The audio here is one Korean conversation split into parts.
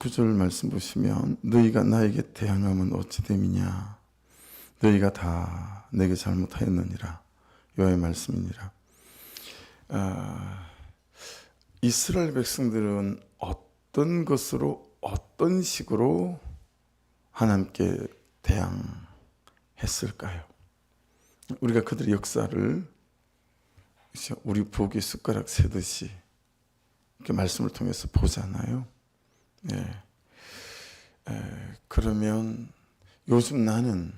9절 말씀 보시면 너희가 나에게 대항하면 어찌 됨이냐 너희가 다 내게 잘못하였느니라 여호와의 말씀이니라. 이스라엘 백성들은 어떤 것으로 어떤 식으로 하나님께 대항했을까요? 우리가 그들의 역사를 우리 보기 숟가락 세듯이 이렇게 말씀을 통해서 보잖아요. 그러면 요즘 나는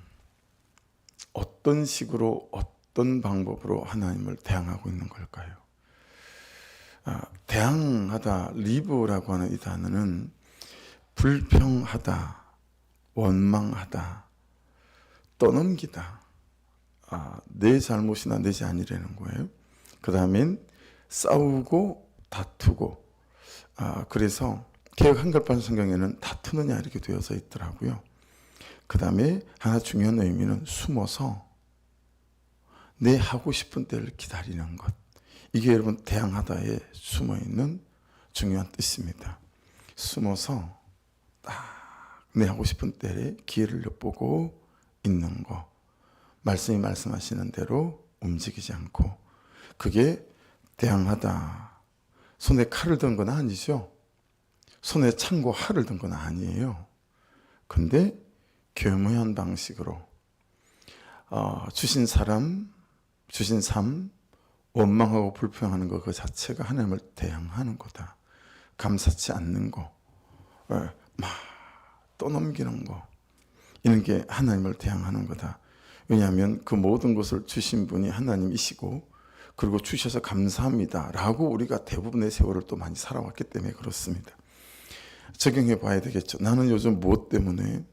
어떤 식으로 어떤 방법으로 하나님을 대항하고 있는 걸까요? 대항하다, 리브라고 하는 이 단어는 불평하다, 원망하다, 떠넘기다, 내 잘못이나 내지 아니라는 거예요. 그 다음엔 싸우고 다투고, 그래서 개역 한글판 성경에는 다투느냐 이렇게 되어서 있더라고요. 그 다음에 하나 중요한 의미는 숨어서 내 하고 싶은 때를 기다리는 것. 이게 여러분 대항하다에 숨어있는 중요한 뜻입니다. 숨어서 딱 내 하고 싶은 때에 기회를 엿보고 있는 거. 말씀이 말씀하시는 대로 움직이지 않고, 그게 대항하다. 손에 칼을 든 건 아니죠. 손에 창과 활을 든 건 아니에요. 근데 교묘한 방식으로 주신 사람, 주신 삶, 원망하고 불평하는 것 그 자체가 하나님을 대항하는 거다. 감사치 않는 거, 막 떠넘기는 거, 이런 게 하나님을 대항하는 거다. 왜냐하면 그 모든 것을 주신 분이 하나님이시고, 그리고 주셔서 감사합니다 라고 우리가 대부분의 세월을 또 많이 살아왔기 때문에 그렇습니다. 적용해 봐야 되겠죠. 나는 요즘 무엇 때문에,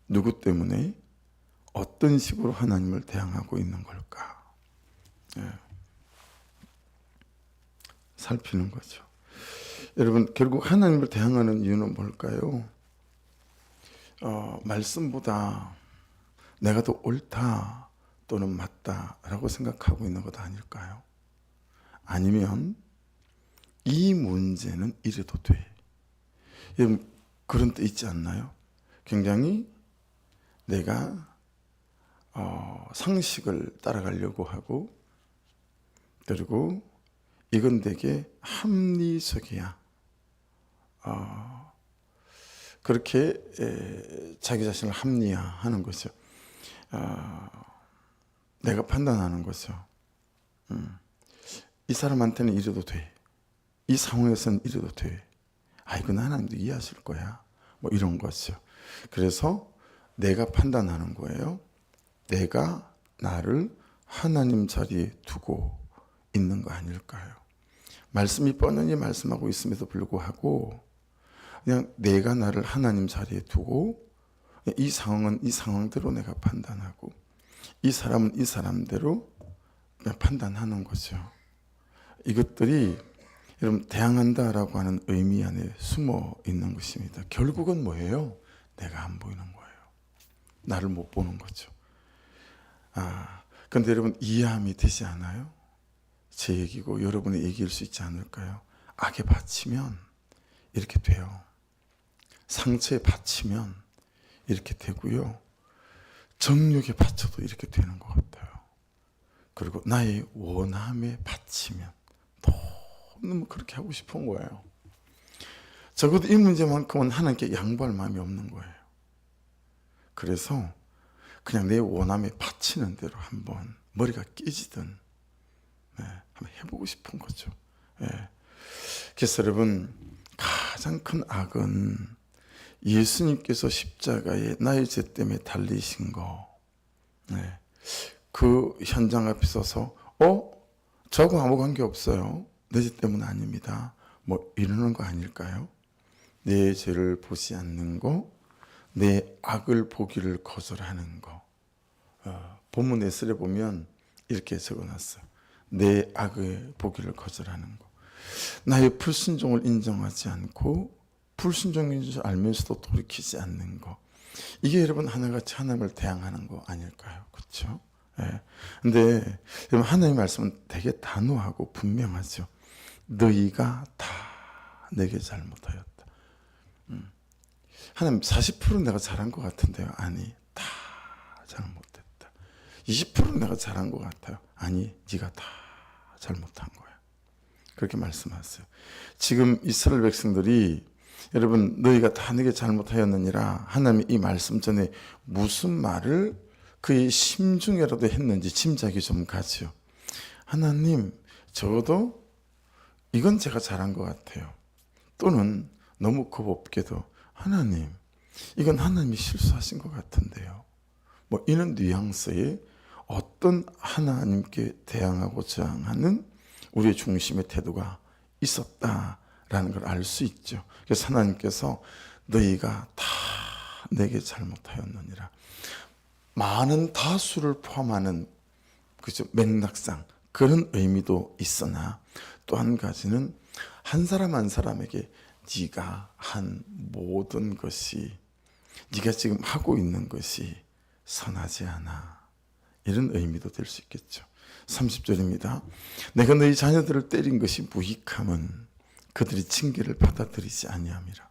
누구 때문에, 어떤 식으로 하나님을 대항하고 있는 걸까? 살피는 거죠. 여러분, 결국 하나님을 대항하는 이유는 뭘까요? 말씀보다 내가 더 옳다 또는 맞다라고 생각하고 있는 것 아닐까요? 아니면 이 문제는 이래도 돼. 여러분, 그런 뜻 있지 않나요? 굉장히 내가 상식을 따라가려고 하고, 그리고 이건 되게 합리적이야. 그렇게 자기 자신을 합리화하는 거죠. 내가 판단하는 거죠. 이 사람한테는 이래도 돼. 이 상황에서는 이래도 돼. 이건 하나님도 이해하실 거야. 뭐 이런 거죠. 그래서 내가 판단하는 거예요. 내가 나를 하나님 자리에 두고 있는 거 아닐까요? 말씀이 뻔히 말씀하고 있음에도 불구하고 그냥 내가 나를 하나님 자리에 두고, 이 상황은 이 상황대로 내가 판단하고, 이 사람은 이 사람대로 그냥 판단하는 거죠. 이것들이 여러분 대항한다라고 하는 의미 안에 숨어 있는 것입니다. 결국은 뭐예요? 내가 안 보이는 거예요. 나를 못 보는 거죠. 근데 여러분 이해함이 되지 않아요? 제 얘기고 여러분의 얘기일 수 있지 않을까요? 악에 바치면 이렇게 돼요. 상처에 바치면 이렇게 되고요. 정욕에 바쳐도 이렇게 되는 것 같아요. 그리고 나의 원함에 바치면 너무 그렇게 하고 싶은 거예요. 적어도 이 문제만큼은 하나님께 양보할 마음이 없는 거예요. 그래서 그냥 내 원함에 바치는 대로 한번 머리가 깨지든 한번 해보고 싶은 거죠. 그래서 여러분, 가장 큰 악은 예수님께서 십자가에 나의 죄 때문에 달리신 거, 그 현장 앞에 서서 저하고 아무 관계 없어요. 내 죄 때문 아닙니다. 뭐 이러는 거 아닐까요? 내 죄를 보지 않는 거, 내 악을 보기를 거절하는 거. 본문 에스겔에 보면 이렇게 적어놨어요. 내 악을 보기를 거절하는 거. 나의 불순종을 인정하지 않고 불순종인 줄 알면서도 돌이키지 않는 거. 이게 여러분 하나같이 하나님을 대항하는 거 아닐까요? 그렇죠? 근데 여러분 하나님의 말씀은 되게 단호하고 분명하죠. 너희가 다 내게 잘못하였다. 하나님 40% 내가 잘한 것 같은데요. 아니, 다 잘못했다. 20% 내가 잘한 것 같아요. 아니, 네가 다 잘못한 거야. 그렇게 말씀하세요. 지금 이스라엘 백성들이 여러분 너희가 다 내게 잘못하였느니라 하나님이 이 말씀 전에 무슨 말을 그의 심중에라도 했는지 짐작이 좀 가지요. 하나님, 적어도 이건 제가 잘한 것 같아요. 또는 너무 겁없게도 하나님, 이건 하나님이 실수하신 것 같은데요. 뭐 이런 뉘앙스의 어떤 하나님께 대항하고자 하는 우리의 중심의 태도가 있었다라는 걸 알 수 있죠. 그래서 하나님께서 너희가 다 내게 잘못하였느니라. 많은 다수를 포함하는 그죠 맥락상 그런 의미도 있으나 또 한 가지는 한 사람 한 사람에게 네가 한 모든 것이 네가 지금 하고 있는 것이 선하지 않아. 이런 의미도 될 수 있겠죠. 30절입니다. 내가 너희 자녀들을 때린 것이 무익함은 그들이 징계를 받아들이지 아니함이라.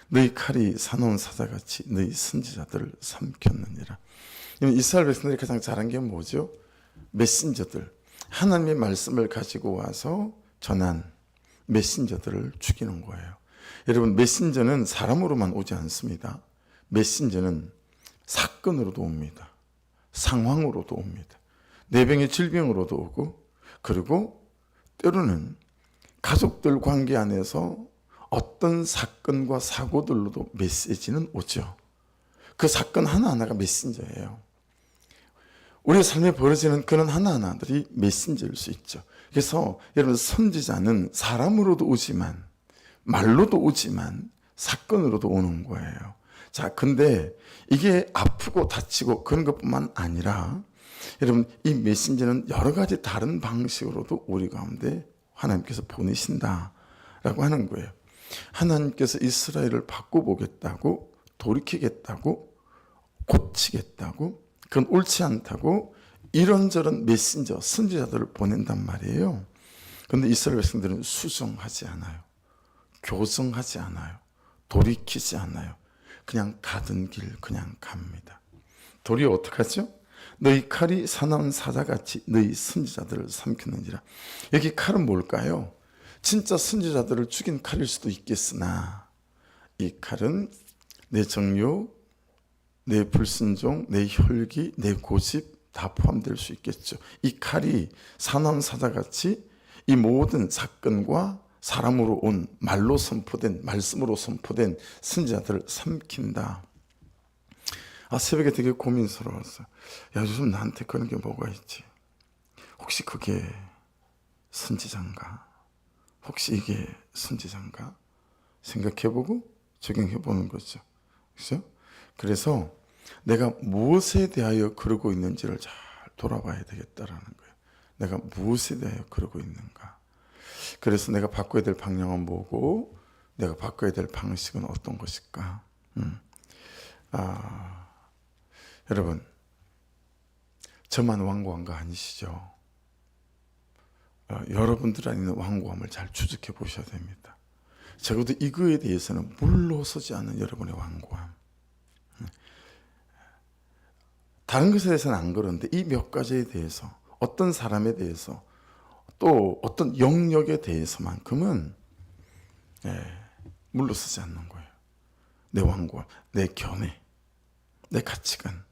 너희 칼이 사나운 사자같이 너희 선지자들을 삼켰느니라. 이스라엘 백성들이 가장 잘한 게 뭐죠? 메신저들, 하나님의 말씀을 가지고 와서 전한 메신저들을 죽이는 거예요. 여러분, 메신저는 사람으로만 오지 않습니다. 메신저는 사건으로도 옵니다. 상황으로도 옵니다. 내병의 질병으로도 오고, 그리고 때로는 가족들 관계 안에서 어떤 사건과 사고들로도 메시지는 오죠. 그 사건 하나하나가 메신저예요. 우리의 삶에 벌어지는 그런 하나하나들이 메신저일 수 있죠. 그래서 여러분, 선지자는 사람으로도 오지만 말로도 오지만 사건으로도 오는 거예요. 자, 근데 이게 아프고 다치고 그런 것뿐만 아니라 여러분, 이 메신저는 여러 가지 다른 방식으로도 우리 가운데 하나님께서 보내신다라고 하는 거예요. 하나님께서 이스라엘을 바꿔보겠다고, 돌이키겠다고, 고치겠다고, 그건 옳지 않다고 이런저런 메신저, 선지자들을 보낸단 말이에요. 그런데 이스라엘 백성들은 수정하지 않아요. 교정하지 않아요. 돌이키지 않아요. 그냥 가던 길 그냥 갑니다. 도리어 어떡하죠? 너희 칼이 사나운 사자같이 너희 선지자들을 삼켰느니라. 여기 칼은 뭘까요? 진짜 선지자들을 죽인 칼일 수도 있겠으나 이 칼은 내 정욕, 내 불순종, 내 혈기, 내 고집 다 포함될 수 있겠죠. 이 칼이 사나운 사자같이 이 모든 사건과 사람으로 온 말로 선포된, 말씀으로 선포된 선지자들을 삼킨다. 새벽에 되게 고민스러웠어요. 야, 요즘 나한테 그런 게 뭐가 있지? 혹시 그게 선지자인가? 혹시 이게 선지자인가? 생각해보고 적용해보는 거죠. 그렇죠? 그래서 내가 무엇에 대하여 그러고 있는지를 잘 돌아봐야 되겠다라는 거예요. 내가 무엇에 대하여 그러고 있는가? 그래서 내가 바꿔야 될 방향은 뭐고, 내가 바꿔야 될 방식은 어떤 것일까? 여러분, 저만 완고한 거 아니시죠? 여러분들 안에 있는 완고함을 잘 추적해 보셔야 됩니다. 적어도 이거에 대해서는 물러서지 않는 여러분의 완고함. 다른 것에 대해서는 안 그런데 이 몇 가지에 대해서, 어떤 사람에 대해서, 또 어떤 영역에 대해서만큼은 물러서지 않는 거예요. 내 완고함, 내 견해, 내 가치관.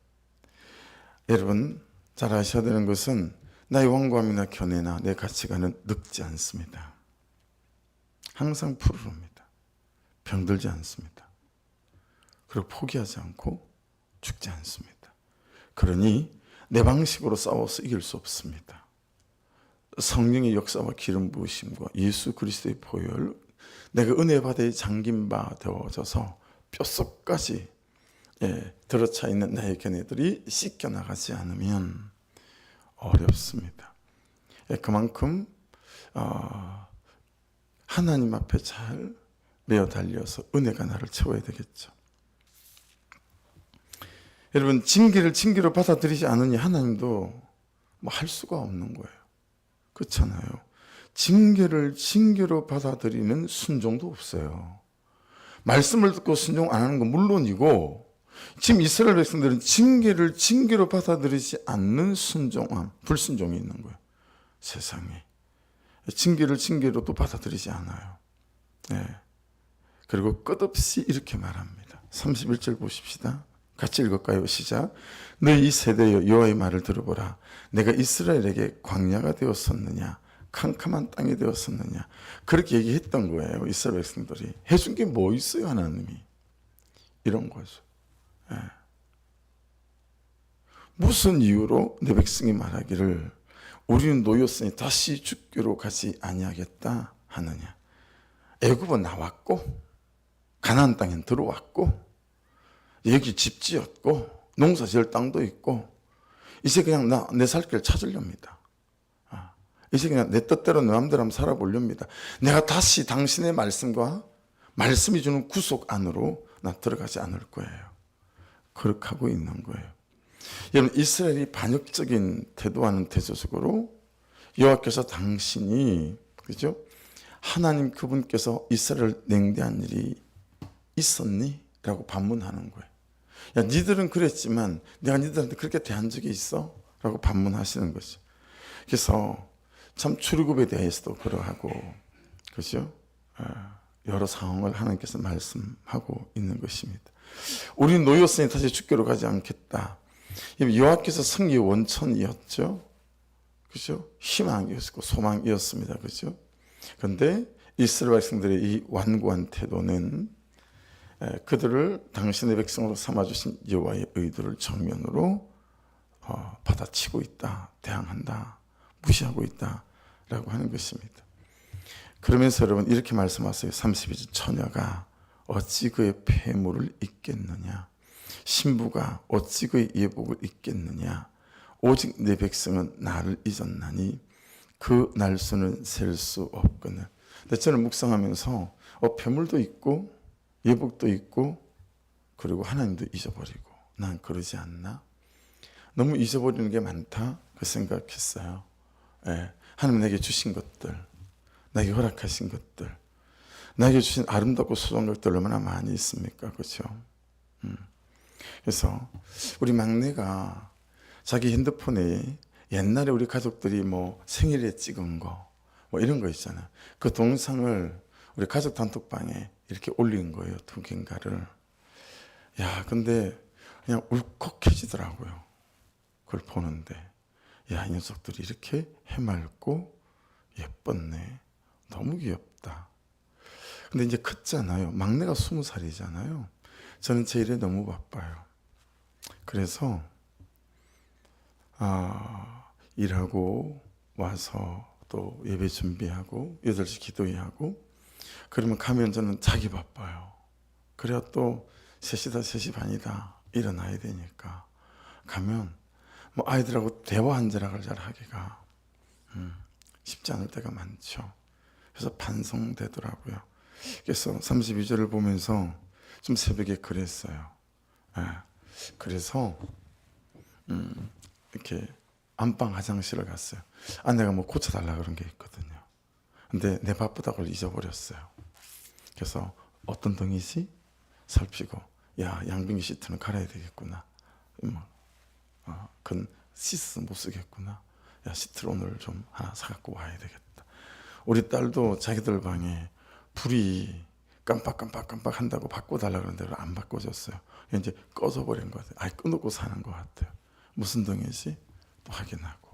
여러분, 잘 아셔야 되는 것은 나의 완고함이나 견해나 내 가치관은 늙지 않습니다. 항상 푸르릅니다. 병들지 않습니다. 그리고 포기하지 않고 죽지 않습니다. 그러니 내 방식으로 싸워서 이길 수 없습니다. 성령의 역사와 기름 부으심과 예수 그리스도의 보혈, 내가 은혜 바다에 잠긴 바 되어져서 뼛속까지 들어차 있는 나의 견해들이 씻겨나가지 않으면 어렵습니다. 그만큼 하나님 앞에 잘 매어 달려서 은혜가 나를 채워야 되겠죠. 여러분, 징계를 징계로 받아들이지 않으니 하나님도 뭐 할 수가 없는 거예요. 그렇잖아요. 징계를 징계로 받아들이는 순종도 없어요. 말씀을 듣고 순종 안 하는 건 물론이고, 지금 이스라엘 백성들은 징계를 징계로 받아들이지 않는 순종함, 불순종이 있는 거예요. 세상에. 징계를 징계로도 받아들이지 않아요. 네. 그리고 끝없이 이렇게 말합니다. 31절 보십시다. 같이 읽을까요? 시작. 너희 이 세대여 여호와의 말을 들어보라. 내가 이스라엘에게 광야가 되었었느냐, 캄캄한 땅이 되었었느냐. 그렇게 얘기했던 거예요. 이스라엘 백성들이. 해준 게 뭐 있어요, 하나님이. 이런 거죠. 예. 무슨 이유로 내 백성이 말하기를 우리는 노였으니 다시 죽기로 가지 아니하겠다 하느냐. 애굽은 나왔고 가나안 땅엔 들어왔고 여기 집 지었고 농사 지을 땅도 있고 이제 그냥 내 살 길 찾으렵니다. 이제 그냥 내 뜻대로 내 마음대로 한번 살아보렵니다. 내가 다시 당신의 말씀과 말씀이 주는 구속 안으로 나 들어가지 않을 거예요. 그렇게 하고 있는 거예요. 여러분, 이스라엘이 반역적인 태도하는 대조적으로 여호와께서 당신이, 그죠? 하나님 그분께서 이스라엘을 냉대한 일이 있었니? 라고 반문하는 거예요. 야, 니들은 그랬지만 내가 니들한테 그렇게 대한 적이 있어? 라고 반문하시는 거죠. 그래서 참 출애굽에 대해서도 그러하고, 그죠? 여러 상황을 하나님께서 말씀하고 있는 것입니다. 우리는 노였으니 다시 죽기로 가지 않겠다. 여호와께서 승리의 원천이었죠. 그죠? 희망이었고 소망이었습니다. 그죠? 그런데 이스라엘 백성들의 이 완고한 태도는 그들을 당신의 백성으로 삼아주신 여호와의 의도를 정면으로 받아치고 있다, 대항한다, 무시하고 있다라고 하는 것입니다. 그러면서 여러분 이렇게 말씀하세요. 32절 처녀가 어찌 그의 폐물을 잊겠느냐, 신부가 어찌 그의 예복을 잊겠느냐, 오직 내 백성은 나를 잊었나니 그 날수는 셀 수 없거늘. 근데 저는 묵상하면서 폐물도 있고 예복도 있고 그리고 하나님도 잊어버리고 난 그러지 않나? 너무 잊어버리는 게 많다 그 생각했어요. 하나님 내게 주신 것들, 나에게 허락하신 것들, 나에게 주신 아름답고 소중한 것들 얼마나 많이 있습니까? 그렇죠? 그래서 우리 막내가 자기 핸드폰에 옛날에 우리 가족들이 뭐 생일에 찍은 거 뭐 이런 거 있잖아요. 그 동영상을 우리 가족 단톡방에 이렇게 올린 거예요. 두 개인가를. 야, 근데 그냥 울컥해지더라고요. 그걸 보는데. 야, 이 녀석들이 이렇게 해맑고 예뻤네. 너무 귀엽다. 근데 이제 컸잖아요. 막내가 20살이잖아요. 저는 제 일에 너무 바빠요. 그래서 일하고 와서 또 예배 준비하고 8시 기도회 하고 그러면 가면 저는 자기 바빠요. 그래야 또 3시다 3시 반이다 일어나야 되니까 가면 뭐 아이들하고 대화 한 자락을 잘 하기가 쉽지 않을 때가 많죠. 그래서 반성되더라고요. 그래서 32절을 보면서 좀 새벽에 그랬어요. 그래서 이렇게 안방 화장실을 갔어요. 아내가 뭐 고쳐달라 그런 게 있거든요. 근데 내 바쁘다고 잊어버렸어요. 그래서 어떤 등이지? 살피고 야, 양변기 시트는 갈아야 되겠구나. 그건 시스 못 쓰겠구나. 야, 시트를 오늘 좀 하나 사갖고 와야 되겠다. 우리 딸도 자기들 방에 불이 깜빡깜빡 한다고 바꿔달라 그러는데 안 바꿔줬어요. 이제 꺼져버린 것 같아요. 아예 꺼놓고 사는 것 같아요. 무슨 등이지? 또 확인하고.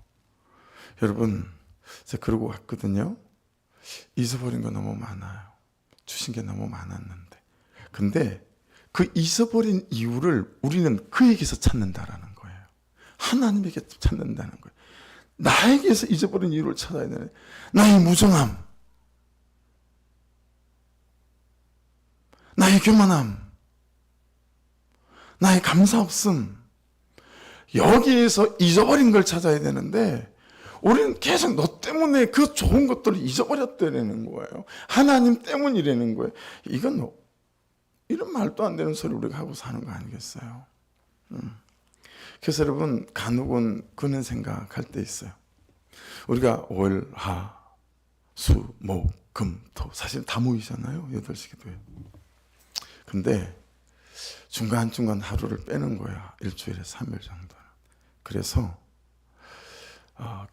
여러분, 제가 그러고 왔거든요. 잊어버린 거 너무 많아요. 주신 게 너무 많았는데. 근데 그 잊어버린 이유를 우리는 그에게서 찾는다라는 거예요. 하나님에게 찾는다는 거예요. 나에게서 잊어버린 이유를 찾아야 되는 나의 무정함, 나의 교만함, 나의 감사 없음, 여기에서 잊어버린 걸 찾아야 되는데 우리는 계속 너 때문에 그 좋은 것들을 잊어버렸다는 거예요. 하나님 때문이라는 거예요. 이건 이런 말도 안 되는 소리 우리가 하고 사는 거 아니겠어요? 그래서 여러분 간혹은 그런 생각할 때 있어요. 우리가 월, 하, 수, 목, 금, 토 사실 다 모이잖아요. 8시 기도에. 근데 중간중간 하루를 빼는 거야. 일주일에 3일 정도는. 그래서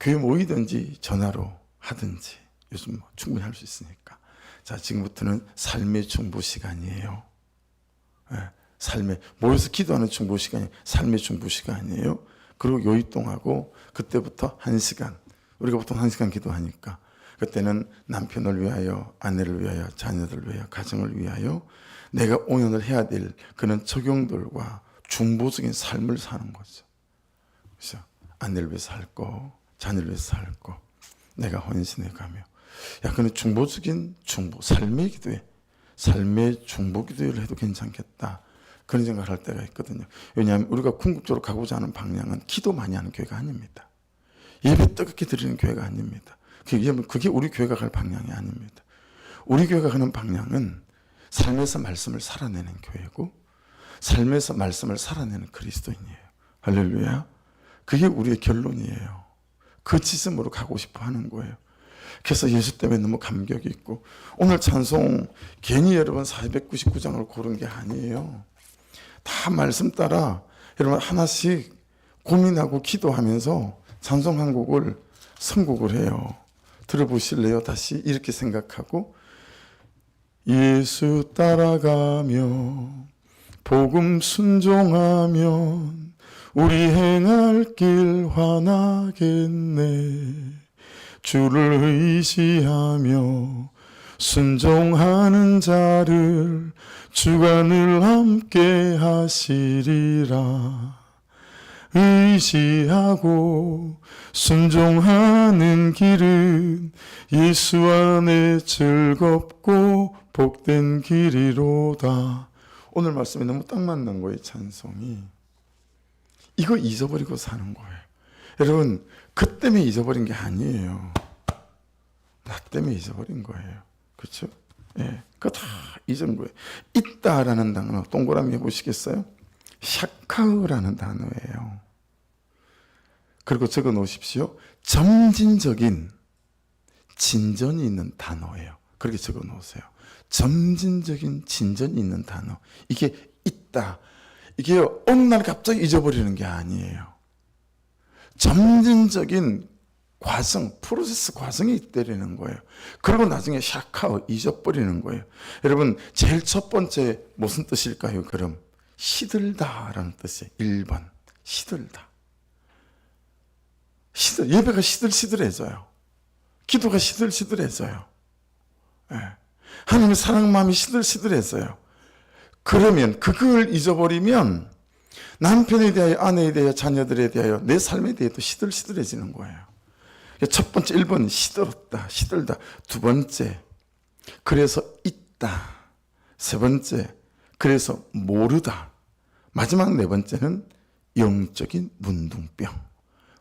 교회 모이든지 전화로 하든지 요즘 뭐 충분히 할 수 있으니까. 자, 지금부터는 삶의 중보 시간이에요. 삶의, 모여서 기도하는 중보 시간이 삶의 중보 시간이에요. 그리고 요이동하고 그때부터 1시간, 우리가 보통 1시간 기도하니까 그때는 남편을 위하여, 아내를 위하여, 자녀들을 위하여, 가정을 위하여 내가 오늘 해야 될 그런 적용들과 중보적인 삶을 사는 거죠. 그래서 아내를 위해서 할 거, 자녀를 위해서 할 거, 내가 헌신해 가며, 야, 그는 중보적인 중보, 삶의 기도에, 삶의 중보 기도를 해도 괜찮겠다. 그런 생각을 할 때가 있거든요. 왜냐하면 우리가 궁극적으로 가고자 하는 방향은 기도 많이 하는 교회가 아닙니다. 예배 뜨겁게 드리는 교회가 아닙니다. 그게 우리 교회가 갈 방향이 아닙니다. 우리 교회가 가는 방향은 삶에서 말씀을 살아내는 교회고, 삶에서 말씀을 살아내는 그리스도인이에요. 할렐루야. 그게 우리의 결론이에요. 그 지점으로 가고 싶어 하는 거예요. 그래서 예수 때문에 너무 감격이 있고, 오늘 찬송 괜히 여러분 499장을 고른 게 아니에요. 다 말씀 따라 여러분 하나씩 고민하고 기도하면서 찬송 한 곡을 선곡을 해요. 들어보실래요? 다시 이렇게 생각하고, 예수 따라가며 복음 순종하면 우리 행할 길 환하겠네. 주를 의지하며 순종하는 자를 주가 늘 함께 하시리라. 의지하고 순종하는 길은 예수 안에 즐겁고 복된 길이로다. 오늘 말씀이 너무 딱 맞는 거예요. 찬송이 이거 잊어버리고 사는 거예요. 여러분, 그 때문에 잊어버린 게 아니에요. 나 때문에 잊어버린 거예요. 그렇죠? 예, 그거 다 잊은 거예요. 있다라는 단어 동그라미 해보시겠어요? 샤카흐라는 단어예요. 그리고 적어 놓으십시오. 점진적인 진전이 있는 단어예요. 그렇게 적어 놓으세요. 점진적인 진전이 있는 단어. 이게 있다. 이게 어느 날 갑자기 잊어버리는 게 아니에요. 점진적인 과정, 프로세스 과정이 있다는 거예요. 그리고 나중에 샤카오 잊어버리는 거예요. 여러분, 제일 첫 번째 무슨 뜻일까요? 그럼 시들다라는 뜻이에요. 1번 시들다. 예배가 시들시들해져요. 기도가 시들시들해져요. 네. 하나님의 사랑 마음이 시들시들해져요. 그러면 그걸 잊어버리면 남편에 대하여, 아내에 대하여, 자녀들에 대하여, 내 삶에 대해도 시들시들해지는 거예요. 첫 번째 1번 시들었다, 시들다. 두 번째 그래서 있다. 세 번째 그래서 모르다. 마지막 네 번째는 영적인 문둥병,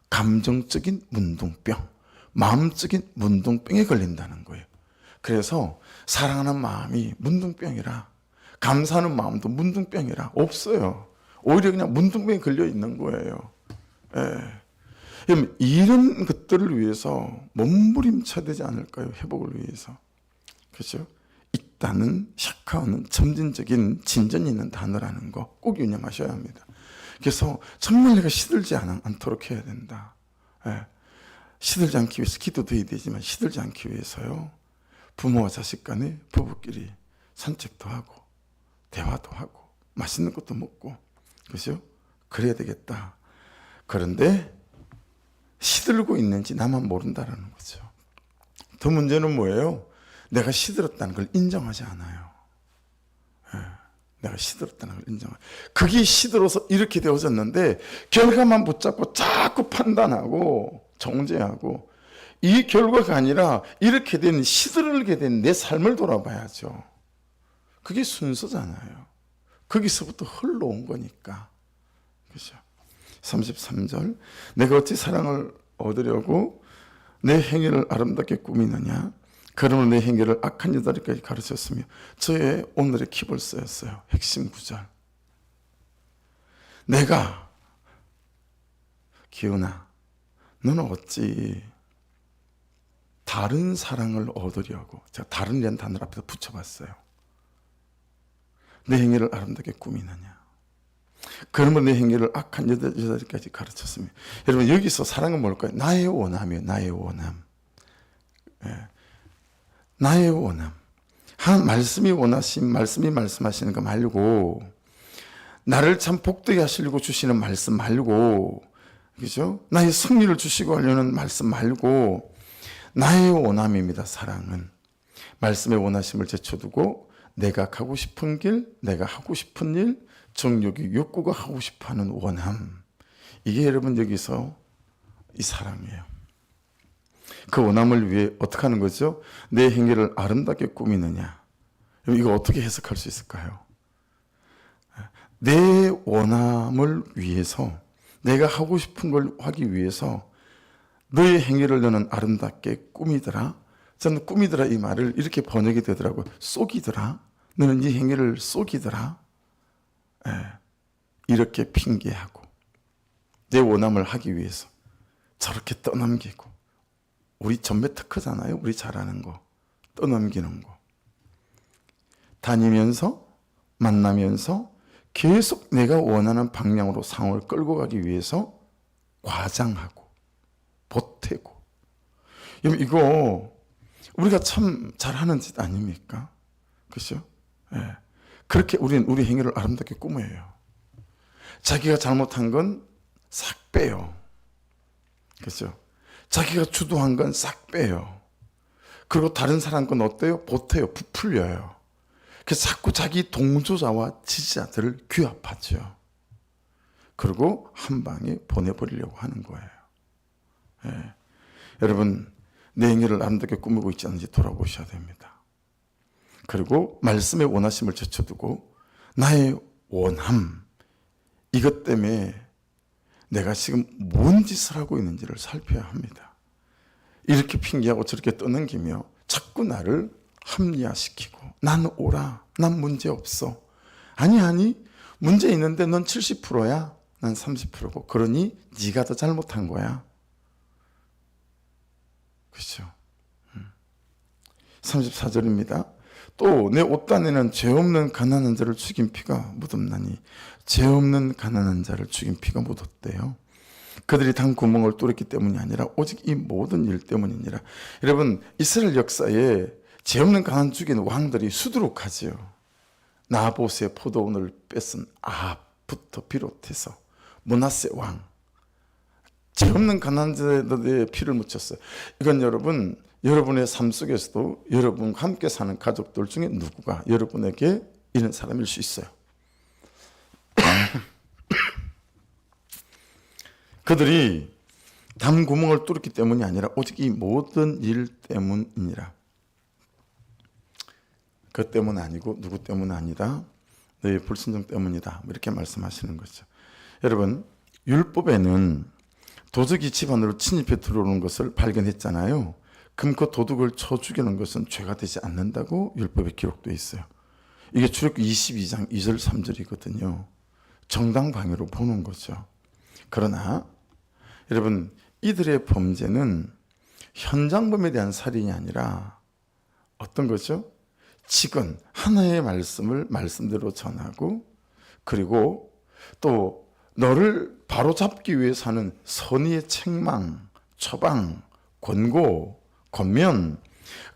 감정적인 문둥병, 마음적인 문둥병에 걸린다는 거예요. 그래서 사랑하는 마음이 문둥병이라, 감사하는 마음도 문둥병이라 없어요. 오히려 그냥 문둥병에 걸려 있는 거예요. 예. 이런 것들을 위해서 몸부림쳐야 되지 않을까요? 회복을 위해서. 그렇죠? 있다는, 샤카오는 점진적인 진전이 있는 단어라는 거 꼭 유념하셔야 합니다. 그래서 정말 내가 시들지 않도록 해야 된다. 예. 시들지 않기 위해서 기도도 해야 되지만 시들지 않기 위해서요. 부모와 자식 간에 부부끼리 산책도 하고 대화도 하고 맛있는 것도 먹고, 그렇죠? 그래야 되겠다. 그런데 시들고 있는지 나만 모른다라는 거죠. 더 문제는 뭐예요? 내가 시들었다는 걸 인정하지 않아요. 예, 내가 시들었다는 걸 인정하죠. 그게 시들어서 이렇게 되어졌는데 결과만 붙잡고 자꾸 판단하고 정죄하고, 이 결과가 아니라 이렇게 된, 시들게 된 내 삶을 돌아봐야죠. 그게 순서잖아요. 거기서부터 흘러온 거니까. 그렇죠? 33절, 내가 어찌 사랑을 얻으려고 내 행위를 아름답게 꾸미느냐. 그러므로 내 행위를 악한 여자들까지 가르쳤으며. 저의 오늘의 키볼스였어요. 핵심 구절. 내가, 기훈아, 너는 어찌 다른 사랑을 얻으려고, 제가 다른이라는 단어를 앞에서 붙여봤어요. 내 행위를 아름답게 꾸미느냐. 그러면 내 행위를 악한 여자들까지 가르쳤습니다. 여러분 여기서 사랑은 뭘까요? 나의 원함이에요. 나의 원함. 나의 원함. 한 말씀이 원하신 말씀이 말씀하시는 거 말고 나를 참 복되게 하시려고 주시는 말씀 말고 그죠? 나의 승리를 주시고 하려는 말씀 말고 나의 원함입니다. 사랑은 말씀의 원하심을 제쳐두고 내가 가고 싶은 길, 내가 하고 싶은 일, 정욕이 욕구가 하고 싶어하는 원함. 이게 여러분 여기서 이 사랑이에요. 그 원함을 위해 어떻게 하는 거죠? 내 행위를 아름답게 꾸미느냐. 이거 어떻게 해석할 수 있을까요? 내 원함을 위해서 내가 하고 싶은 걸 하기 위해서 너의 행위를 너는 아름답게 꾸미더라. 저는 꾸미더라 이 말을 이렇게 번역이 되더라고요. 속이더라. 너는 네 행위를 속이더라. 이렇게 핑계하고 내 원함을 하기 위해서 저렇게 떠넘기고 우리 전매 특허잖아요. 우리 잘하는 거 떠넘기는 거 다니면서 만나면서 계속 내가 원하는 방향으로 상황을 끌고 가기 위해서 과장하고 보태고 이거 우리가 참 잘하는 짓 아닙니까? 그렇죠? 그렇게 우리 행위를 아름답게 꾸며요. 자기가 잘못한 건 싹 빼요. 그렇죠? 자기가 주도한 건 싹 빼요. 그리고 다른 사람 건 어때요? 보태요. 부풀려요. 그래서 자꾸 자기 동조자와 지지자들을 규합하죠. 그리고 한 방에 보내버리려고 하는 거예요. 여러분 내 행위를 아름답게 꾸미고 있지 않은지 돌아보셔야 됩니다. 그리고 말씀의 원하심을 제쳐두고 나의 원함 이것 때문에 내가 지금 뭔 짓을 하고 있는지를 살펴야 합니다. 이렇게 핑계하고 저렇게 떠넘기며 자꾸 나를 합리화시키고 난 옳아, 난 문제 없어. 아니 문제 있는데 넌 70%야, 난 30%고 그러니 네가 더 잘못한 거야. 그렇죠? 34절입니다. 또 내 옷단에는 죄 없는 가난한 자를 죽인 피가 묻었나니 죄 없는 가난한 자를 죽인 피가 묻었대요. 그들이 단 구멍을 뚫었기 때문이 아니라 오직 이 모든 일 때문이니라. 여러분 이스라엘 역사에 죄 없는 가난 죽인 왕들이 수두룩하지요. 나봇의 포도원을 뺏은 아합부터 비롯해서 므낫세 왕 죄 없는 가난자들의 피를 묻혔어요. 이건 여러분의 삶 속에서도 여러분과 함께 사는 가족들 중에 누구가 여러분에게 이런 사람일 수 있어요. 그들이 담 구멍을 뚫었기 때문이 아니라 오직 이 모든 일 때문이니라. 그 때문 아니고 누구 때문 아니다. 너의 불순종 때문이다. 이렇게 말씀하시는 거죠. 여러분 율법에는 도둑이 집 안으로 침입해 들어오는 것을 발견했잖아요. 그럼 그 도둑을 쳐 죽이는 것은 죄가 되지 않는다고 율법에 기록되어 있어요. 이게 출애굽기 22장 2절 3절이거든요. 정당방위로 보는 거죠. 그러나 여러분 이들의 범죄는 현장범에 대한 살인이 아니라 어떤 거죠? 지금 하나의 말씀을 말씀대로 전하고 그리고 또 너를 바로잡기 위해서 하는 선의의 책망, 처방, 권고, 권면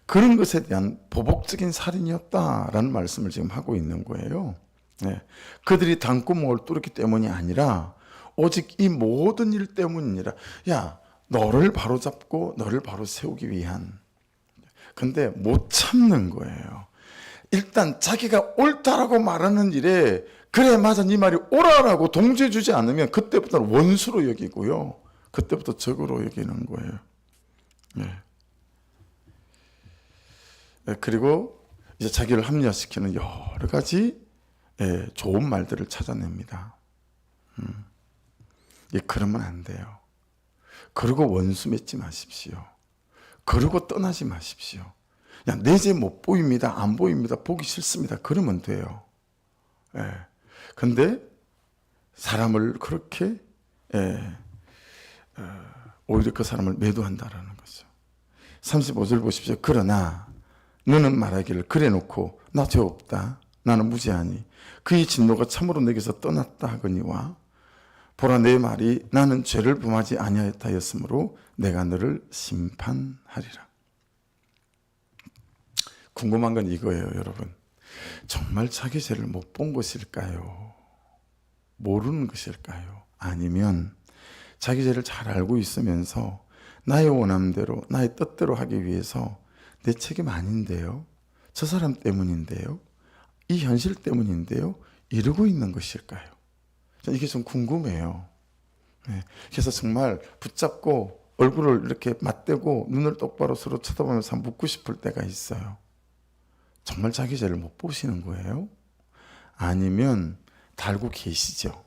그런 것에 대한 보복적인 살인이었다라는 말씀을 지금 하고 있는 거예요. 그들이 담구멍을 뚫었기 때문이 아니라 오직 이 모든 일 때문이니라. 야, 너를 바로잡고 너를 바로 세우기 위한. 근데 못 참는 거예요. 일단 자기가 옳다라고 말하는 일에 그래 맞아 네 말이 옳아라고 동조해 주지 않으면 그때부터는 원수로 여기고요. 그때부터 적으로 여기는 거예요. 그리고 이제 자기를 합리화시키는 여러 가지 좋은 말들을 찾아냅니다. 그러면 안 돼요. 그리고 원수 맺지 마십시오. 그리고 떠나지 마십시오. 내 죄 못 보입니다. 안 보입니다. 보기 싫습니다. 그러면 돼요. 근데 사람을 그렇게 오히려 그 사람을 매도한다라는 거죠. 35절 보십시오. 그러나 너는 말하기를 그래 놓고 나 죄 없다. 나는 무죄하니 그의 진노가 참으로 내게서 떠났다 하거니와 보라 내 말이 나는 죄를 범하지 아니하였다 하였으므로 내가 너를 심판하리라. 궁금한 건 이거예요, 여러분. 정말 자기 죄를 못 본 것일까요? 모르는 것일까요? 아니면 자기 죄를 잘 알고 있으면서 나의 원함대로, 나의 뜻대로 하기 위해서 내 책임 아닌데요, 저 사람 때문인데요, 이 현실 때문인데요, 이러고 있는 것일까요? 이게 좀 궁금해요. 그래서 정말 붙잡고 얼굴을 이렇게 맞대고 눈을 똑바로 서로 쳐다보면서 묻고 싶을 때가 있어요. 정말 자기 죄를 못 보시는 거예요? 아니면 달고 계시죠?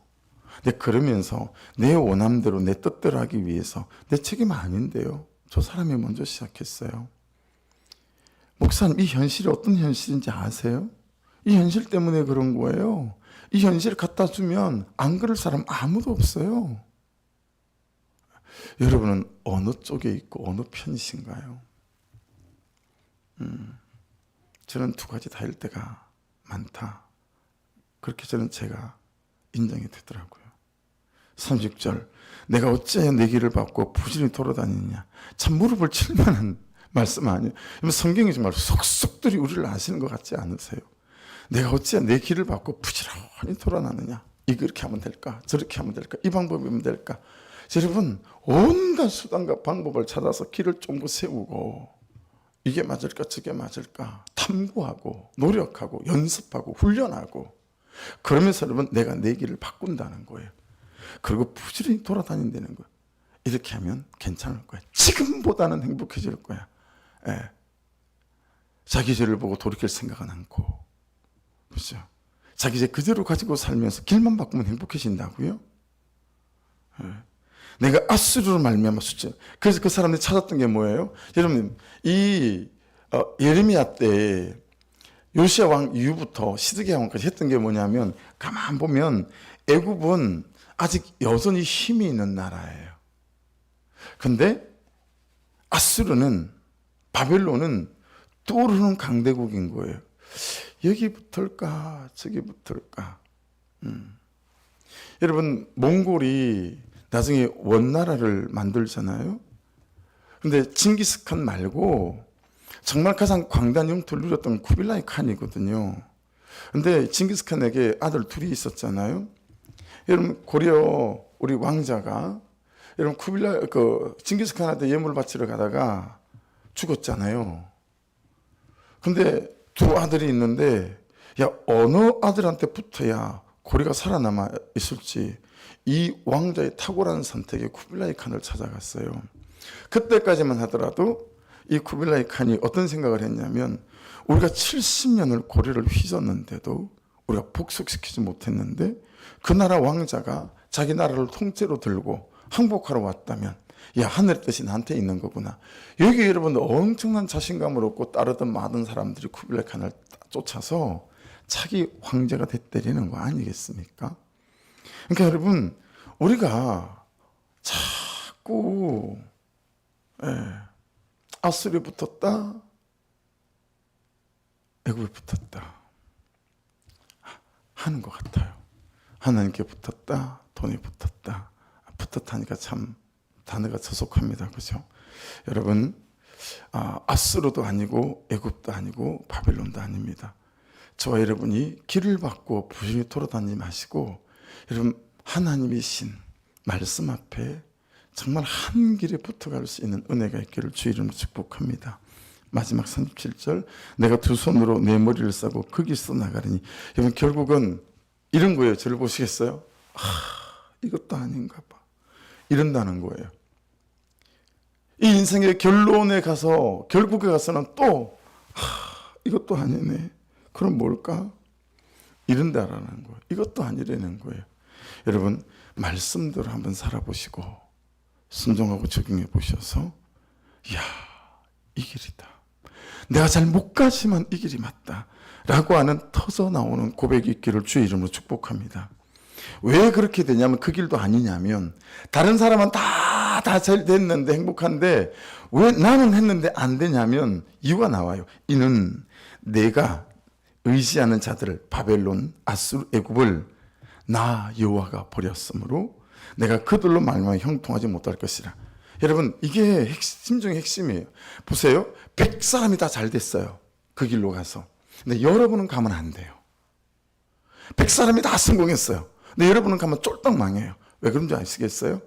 근데 그러면서 내 원함대로 내 뜻대로 하기 위해서 내 책임 아닌데요, 저 사람이 먼저 시작했어요. 목사님, 이 현실이 어떤 현실인지 아세요? 이 현실 때문에 그런 거예요. 이 현실을 갖다 주면 안 그럴 사람 아무도 없어요. 여러분은 어느 쪽에 있고 어느 편이신가요? 저는 두 가지 다일 때가 많다. 그렇게 저는 제가 인정이 되더라고요. 30절, 내가 어찌하여 내 길을 받고 부지런히 돌아다니느냐. 참 무릎을 칠 만한 말씀 아니에요. 성경이 정말 속속들이 우리를 아시는 것 같지 않으세요? 내가 어찌하여 내 길을 받고 부지런히 돌아다니느냐. 이렇게 하면 될까? 저렇게 하면 될까? 이 방법이면 될까? 여러분, 온갖 수단과 방법을 찾아서 길을 쫑긋 세우고 이게 맞을까 저게 맞을까 탐구하고 노력하고 연습하고 훈련하고 그러면서 여러분 내가 내 길을 바꾼다는 거예요. 그리고 부지런히 돌아다닌다는 거예요. 이렇게 하면 괜찮을 거야. 지금보다는 행복해질 거야. 예. 자기 죄를 보고 돌이킬 생각은 않고, 그렇죠? 자기 죄 그대로 가지고 살면서 길만 바꾸면 행복해진다고요? 예. 내가 아수르로 말미암아 수치. 그래서 그 사람들이 찾았던 게 뭐예요? 여러분, 이 예레미야 때 요시야 왕 이후부터 시드기야 왕까지 했던 게 뭐냐면, 가만 보면 애굽은 아직 여전히 힘이 있는 나라예요. 근데 아수르는, 바벨론은 떠오르는 강대국인 거예요. 여기 붙을까 저기 붙을까. 여러분, 몽골이 나중에 원나라를 만들잖아요. 근데 징기스칸 말고 정말 가장 광대한 영토를 누렸던 쿠빌라이 칸이거든요. 근데 징기스칸에게 아들 둘이 있었잖아요. 여러분, 고려 우리 왕자가 여러분 징기스칸한테 예물 바치러 가다가 죽었잖아요. 근데 두 아들이 있는데, 야, 어느 아들한테 붙어야 고려가 살아남아 있을지 이 왕자의 탁월한 선택에 쿠빌라이 칸을 찾아갔어요. 그때까지만 하더라도 이 쿠빌라이 칸이 어떤 생각을 했냐면, 우리가 70년을 고려를 휘졌는데도 우리가 복속시키지 못했는데 그 나라 왕자가 자기 나라를 통째로 들고 항복하러 왔다면, 야, 하늘의 뜻이 나한테 있는 거구나. 여기 여러분 엄청난 자신감을 얻고 따르던 많은 사람들이 쿠빌라이 칸을 쫓아서 자기 황제가 됐다는 거 아니겠습니까? 그러니까 여러분, 우리가 자꾸 아수르에 붙었다, 애굽에 붙었다 하는 것 같아요. 하나님께 붙었다, 돈에 붙었다. 붙었다니까 참 단어가 저속합니다. 그죠? 여러분, 아수르도 아니고 애굽도 아니고 바벨론도 아닙니다. 저와 여러분이 길을 받고 부지런히 돌아다니지 마시고, 여러분, 하나님이신 말씀 앞에 정말 한 길에 붙어갈 수 있는 은혜가 있기를 주 이름으로 축복합니다. 마지막 37절, 내가 두 손으로 내 머리를 싸고 거기서 나가리니. 여러분, 결국은 이런 거예요. 저를 보시겠어요? 이것도 아닌가 봐. 이런다는 거예요. 이 인생의 결론에 가서, 결국에 가서는 또 이것도 아니네. 그럼 뭘까? 이런다라는 거예요. 이것도 아니라는 거예요. 여러분, 말씀대로 한번 살아보시고 순종하고 적용해 보셔서, 이야, 이 길이다, 내가 잘 못 가지만 이 길이 맞다 라고 하는 터져 나오는 고백이 있기를 주의 이름으로 축복합니다. 왜 그렇게 되냐면, 그 길도 아니냐면, 다른 사람은 다 잘 됐는데 행복한데 왜 나는 했는데 안 되냐면 이유가 나와요. 이는 내가 의지하는 자들을 바벨론, 아수르, 애굽을 나 여호와가 버렸으므로 내가 그들로 말미암아 형통하지 못할 것이라. 여러분, 이게 핵심 중에 핵심이에요. 보세요. 100사람이 다 잘 됐어요. 그 길로 가서. 근데 여러분은 가면 안 돼요. 100사람이 다 성공했어요. 근데 여러분은 가면 쫄딱 망해요. 왜 그런 줄 아시겠어요?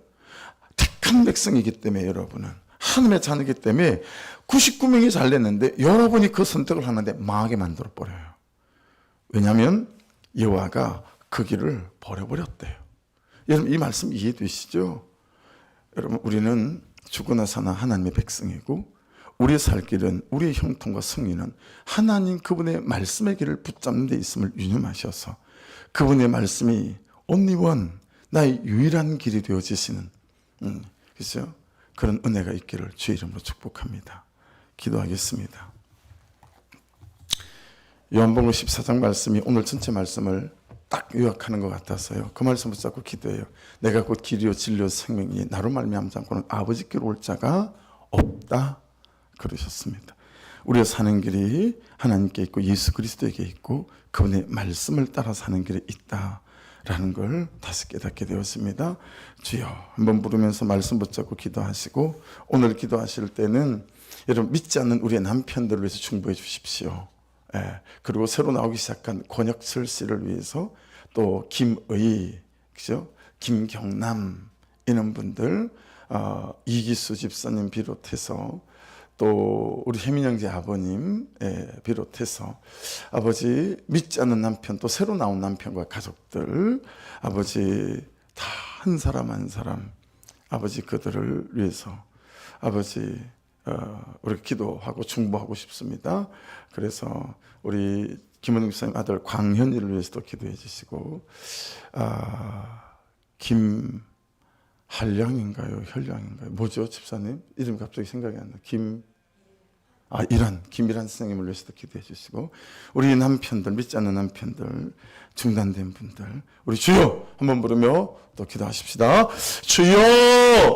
택한 백성이기 때문에, 여러분은 하나님의 자녀이기 때문에 99명이 잘 됐는데 여러분이 그 선택을 하는데 망하게 만들어 버려요. 왜냐하면 여호와가 그 길을 버려버렸대요. 여러분, 이 말씀 이해되시죠? 여러분, 우리는 죽으나 사나 하나님의 백성이고, 우리의 살 길은, 우리의 형통과 승리는 하나님 그분의 말씀의 길을 붙잡는 데 있음을 유념하셔서 그분의 말씀이 only one, 나의 유일한 길이 되어지시는, 그렇죠? 그런 은혜가 있기를 주의 이름으로 축복합니다. 기도하겠습니다. 요한복음 14장 말씀이 오늘 전체 말씀을 딱 요약하는 것 같아서요. 그 말씀 붙잡고 기도해요. 내가 곧 길이요 진리요 생명이 나로 말미암지 않고는 아버지께로 올 자가 없다 그러셨습니다. 우리가 사는 길이 하나님께 있고 예수 그리스도에게 있고 그분의 말씀을 따라 사는 길에 있다라는 걸 다시 깨닫게 되었습니다. 주여, 한번 부르면서 말씀 붙잡고 기도하시고, 오늘 기도하실 때는 여러분 믿지 않는 우리의 남편들을 위해서 중보해 주십시오. 그리고 새로 나오기 시작한 권혁철 씨를 위해서, 또 김의, 그죠? 김경남 이런 분들, 이기수 집사님 비롯해서, 또 우리 혜민 형제 아버님 비롯해서 아버지 믿지 않는 남편, 또 새로 나온 남편과 가족들, 아버지 다 한 사람 한 사람 아버지 그들을 위해서 아버지 우리 기도하고 중보하고 싶습니다. 그래서 우리 김은웅 집사님 아들 광현이를 위해서도 기도해 주시고, 김한량인가요? 혈량인가요? 뭐죠, 집사님? 이름 갑자기 생각이 안 나. 김일한 선생님을 위해서도 기도해 주시고, 우리 남편들, 믿지 않는 남편들, 중단된 분들, 우리 주여 한번 부르며 또 기도하십시다. 주여!